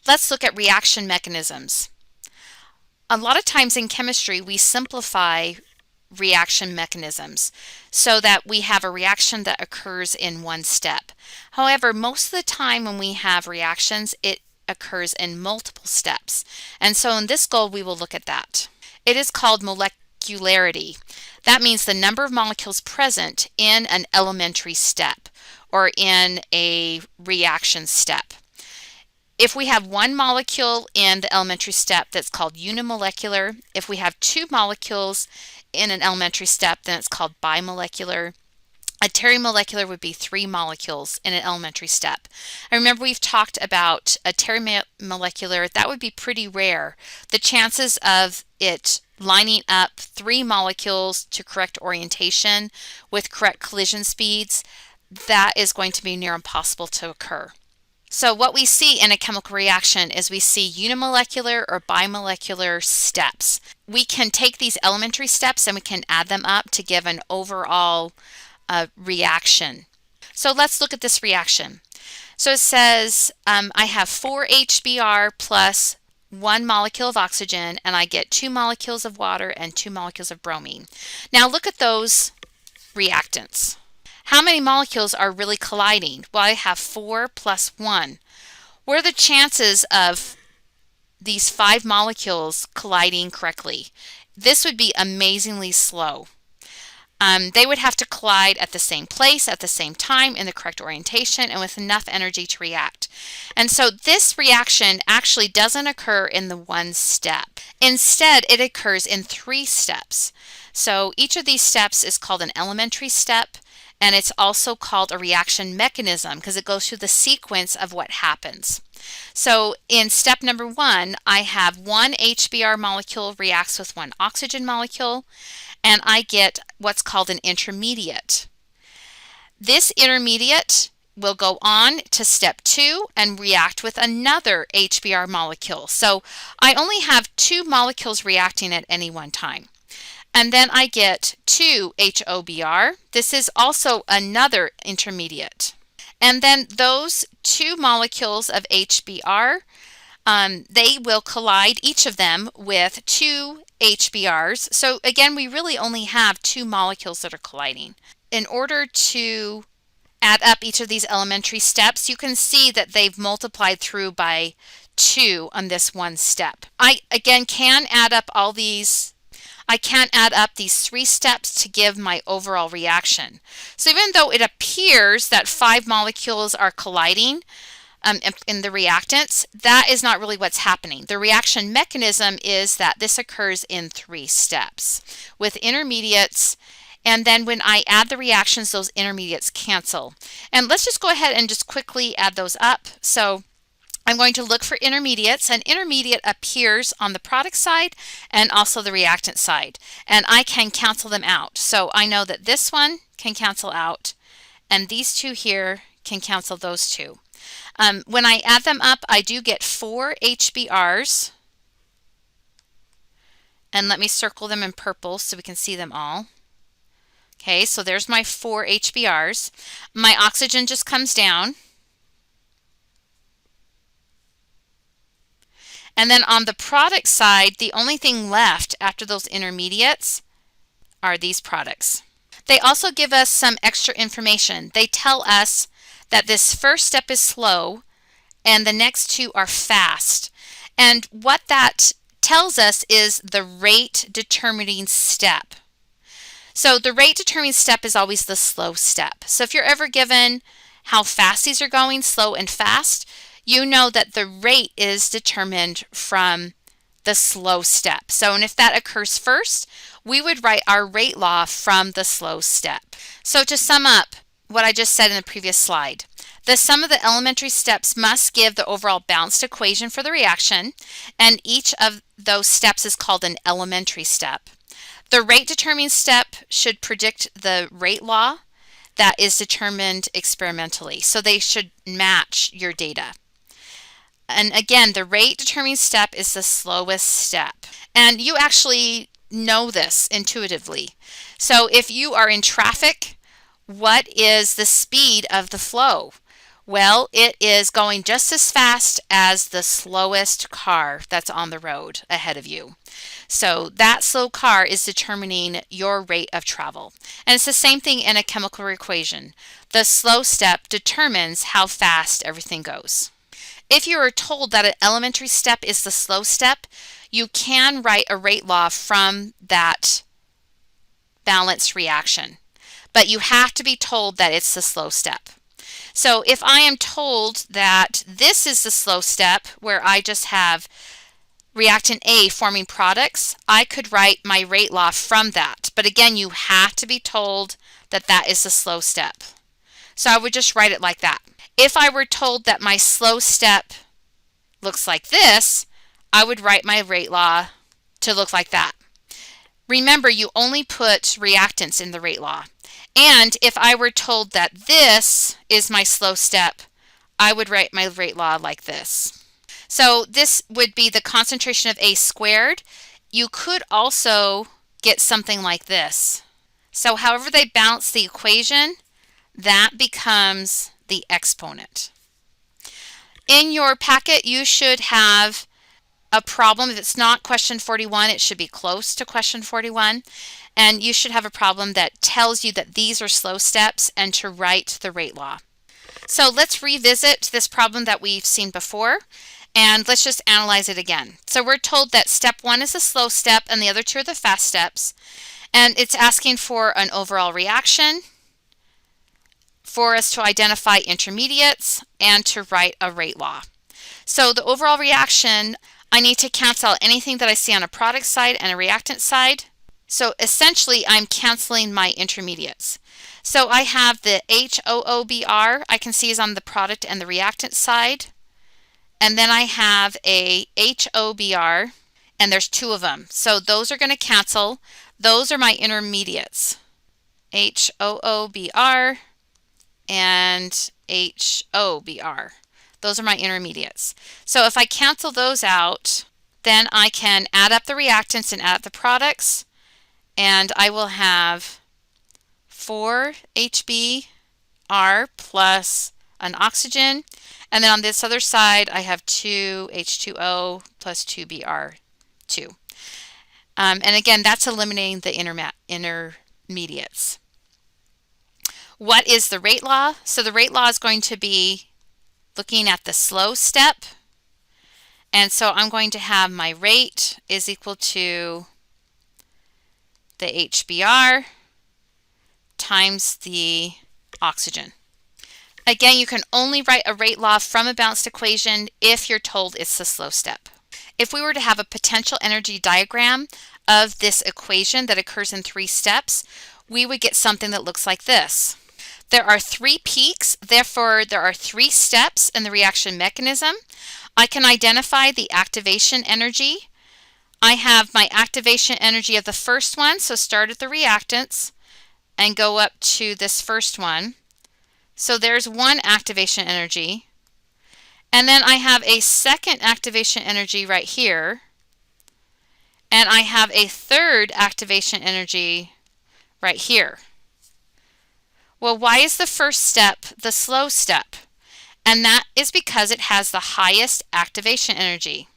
Let's look at reaction mechanisms. A lot of times in chemistry, we simplify reaction mechanisms so that we have a reaction that occurs in one step. However, most of the time when we have reactions, it occurs in multiple steps. And so in this goal, we will look at that. It is called molecularity. That means the number of molecules present in an elementary step or in a reaction step. If we have one molecule in the elementary step, that's called unimolecular. If we have two molecules in an elementary step, then it's called bimolecular. A terimolecular would be three molecules in an elementary step. And remember, we've talked about a terimolecular. That would be pretty rare. The chances of it lining up three molecules to correct orientation with correct collision speeds, that is going to be near impossible to occur. So what we see in a chemical reaction is we see unimolecular or bimolecular steps. We can take these elementary steps and we can add them up to give an overall reaction. So let's look at this reaction. So it says I have 4 HBr plus 1 molecule of oxygen, and I get 2 molecules of water and 2 molecules of bromine. Now look at those reactants. How many molecules are really colliding? Well, I have 4 plus 1. What are the chances of these 5 molecules colliding correctly? This would be amazingly slow. They would have to collide at the same place, at the same time, in the correct orientation, and with enough energy to react. And so this reaction actually doesn't occur in the one step. Instead, it occurs in 3 steps. So each of these steps is called an elementary step, and it's also called a reaction mechanism because it goes through the sequence of what happens. So in step number 1, I have 1 HBr molecule reacts with 1 oxygen molecule, and I get what's called an intermediate. This intermediate will go on to step 2 and react with another HBr molecule. So I only have 2 molecules reacting at any one time. And then I get 2 HOBr. This is also another intermediate. And then those 2 molecules of HBr, they will collide, each of them, with 2 HBrs. So again, we really only have 2 molecules that are colliding. In order to add up each of these elementary steps, you can see that they've multiplied through by 2 on this one step. I, again, can add up all these. I can't add up these 3 steps to give my overall reaction. So even though it appears that 5 molecules are colliding in the reactants, that is not really what's happening. The reaction mechanism is that this occurs in 3 steps with intermediates, and then when I add the reactions, those intermediates cancel. And let's just go ahead and just quickly add those up. So I'm going to look for intermediates. An intermediate appears on the product side and also the reactant side, and I can cancel them out. So I know that this one can cancel out, and these 2 here can cancel those 2. When I add them up, I do get 4 HBRs, and let me circle them in purple so we can see them all. Okay, so there's my 4 HBRs. My oxygen just comes down. And then on the product side, the only thing left after those intermediates are these products. They also give us some extra information. They tell us that this first step is slow and the next 2 are fast. And what that tells us is the rate determining step. So the rate determining step is always the slow step. So if you're ever given how fast these are going, slow and fast, you know that the rate is determined from the slow step. So, and if that occurs first, we would write our rate law from the slow step. So to sum up what I just said in the previous slide, the sum of the elementary steps must give the overall balanced equation for the reaction, and each of those steps is called an elementary step. The rate determining step should predict the rate law that is determined experimentally. So they should match your data. And again, the rate determining step is the slowest step. And you actually know this intuitively. So if you are in traffic, what is the speed of the flow? Well, it is going just as fast as the slowest car that's on the road ahead of you. So that slow car is determining your rate of travel. And it's the same thing in a chemical equation. The slow step determines how fast everything goes. If you are told that an elementary step is the slow step, you can write a rate law from that balanced reaction. But you have to be told that it's the slow step. So if I am told that this is the slow step where I just have reactant A forming products, I could write my rate law from that. But again, you have to be told that that is the slow step. So I would just write it like that. If I were told that my slow step looks like this, I would write my rate law to look like that. Remember, you only put reactants in the rate law. And if I were told that this is my slow step, I would write my rate law like this. So this would be the concentration of A squared. You could also get something like this. So however they balance the equation, that becomes the exponent. In your packet, you should have a problem. If it's not question 41, it should be close to question 41. And you should have a problem that tells you that these are slow steps and to write the rate law. So let's revisit this problem that we've seen before, and let's just analyze it again. So we're told that step 1 is a slow step and the other 2 are the fast steps. And it's asking for an overall reaction, for us to identify intermediates, and to write a rate law. So the overall reaction, I need to cancel anything that I see on a product side and a reactant side. So essentially, I'm canceling my intermediates. So I have the HOOBr, I can see is on the product and the reactant side. And then I have a HOBr, and there's 2 of them. So those are going to cancel. Those are my intermediates. HOOBr and HOBr. Those are my intermediates. So if I cancel those out, then I can add up the reactants and add up the products, and I will have 4 HBr plus an oxygen, and then on this other side I have 2 H2O plus 2 Br2. And again, that's eliminating the intermediates. What is the rate law? So the rate law is going to be looking at the slow step. And so I'm going to have my rate is equal to the HBr times the oxygen. Again, you can only write a rate law from a balanced equation if you're told it's the slow step. If we were to have a potential energy diagram of this equation that occurs in 3 steps, we would get something that looks like this. There are 3 peaks, therefore there are 3 steps in the reaction mechanism. I can identify the activation energy. I have my activation energy of the first one, so start at the reactants and go up to this first one. So there's 1 activation energy. And then I have a second activation energy right here. And I have a third activation energy right here. Well, why is the first step the slow step? And that is because it has the highest activation energy.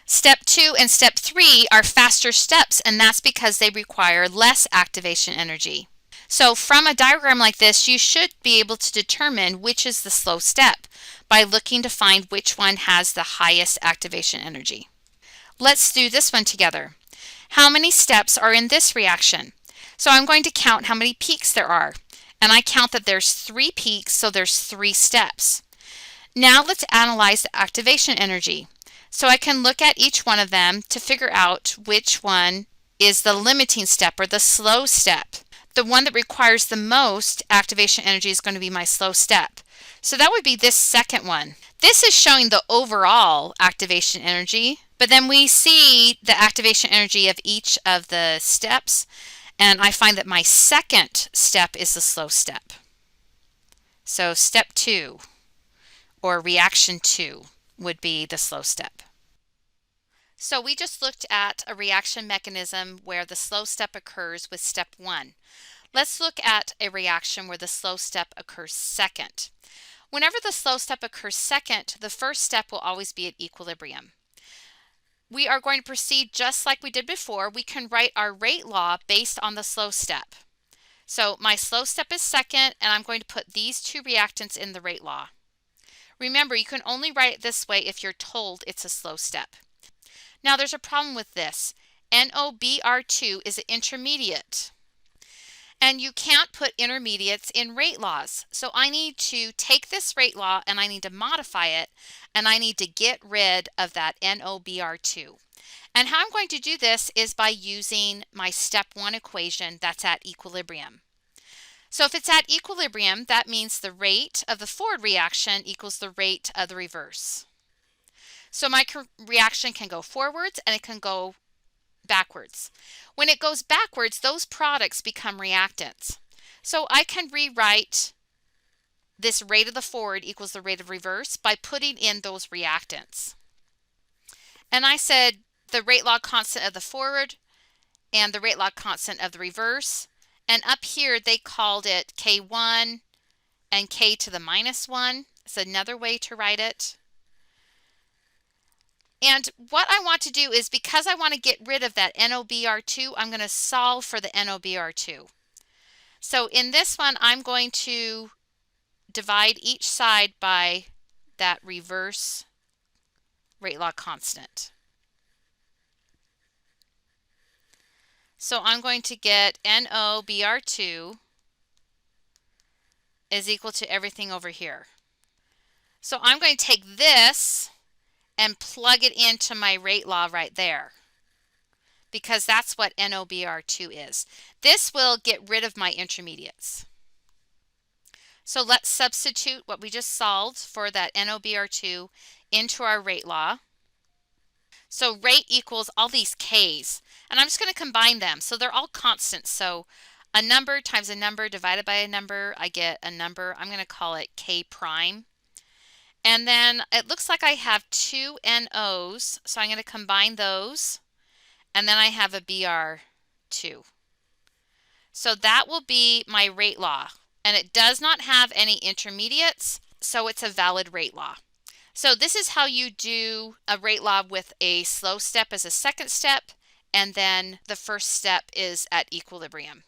Step 2 and step 3 are faster steps, and that's because they require less activation energy. So from a diagram like this, you should be able to determine which is the slow step by looking to find which one has the highest activation energy. Let's do this one together. How many steps are in this reaction? So I'm going to count how many peaks there are. And I count that there's 3 peaks, so there's 3 steps. Now let's analyze the activation energy. So I can look at each one of them to figure out which one is the limiting step or the slow step. The one that requires the most activation energy is going to be my slow step. So that would be this second one. This is showing the overall activation energy, but then we see the activation energy of each of the steps, and I find that my second step is the slow step. So step 2, or reaction 2, would be the slow step. So we just looked at a reaction mechanism where the slow step occurs with step 1. Let's look at a reaction where the slow step occurs second. Whenever the slow step occurs second, the first step will always be at equilibrium. We are going to proceed just like we did before. We can write our rate law based on the slow step. So my slow step is second, and I'm going to put these two reactants in the rate law. Remember, you can only write it this way if you're told it's a slow step. Now there's a problem with this. NOBr2 is an intermediate, and you can't put intermediates in rate laws. So I need to take this rate law and I need to modify it, and I need to get rid of that NOBr2. And how I'm going to do this is by using my step 1 equation that's at equilibrium. So if it's at equilibrium, that means the rate of the forward reaction equals the rate of the reverse. So my reaction can go forwards and it can go backwards. When it goes backwards, those products become reactants. So I can rewrite this rate of the forward equals the rate of reverse by putting in those reactants. And I said the rate log constant of the forward and the rate log constant of the reverse. And up here they called it K1 and K to the minus 1. It's another way to write it. And what I want to do is, because I want to get rid of that NOBr2, I'm going to solve for the NOBr2. So in this one, I'm going to divide each side by that reverse rate law constant. So I'm going to get NOBr2 is equal to everything over here. So I'm going to take this and plug it into my rate law right there, because that's what NOBr2 is. This will get rid of my intermediates. So let's substitute what we just solved for that NOBr2 into our rate law. So rate equals all these K's, and I'm just going to combine them. So they're all constants. So a number times a number divided by a number, I get a number. I'm going to call it K prime. And then it looks like I have two NOs, so I'm going to combine those. And then I have a Br2. So that will be my rate law. And it does not have any intermediates, so it's a valid rate law. So this is how you do a rate law with a slow step as a second step, and then the first step is at equilibrium.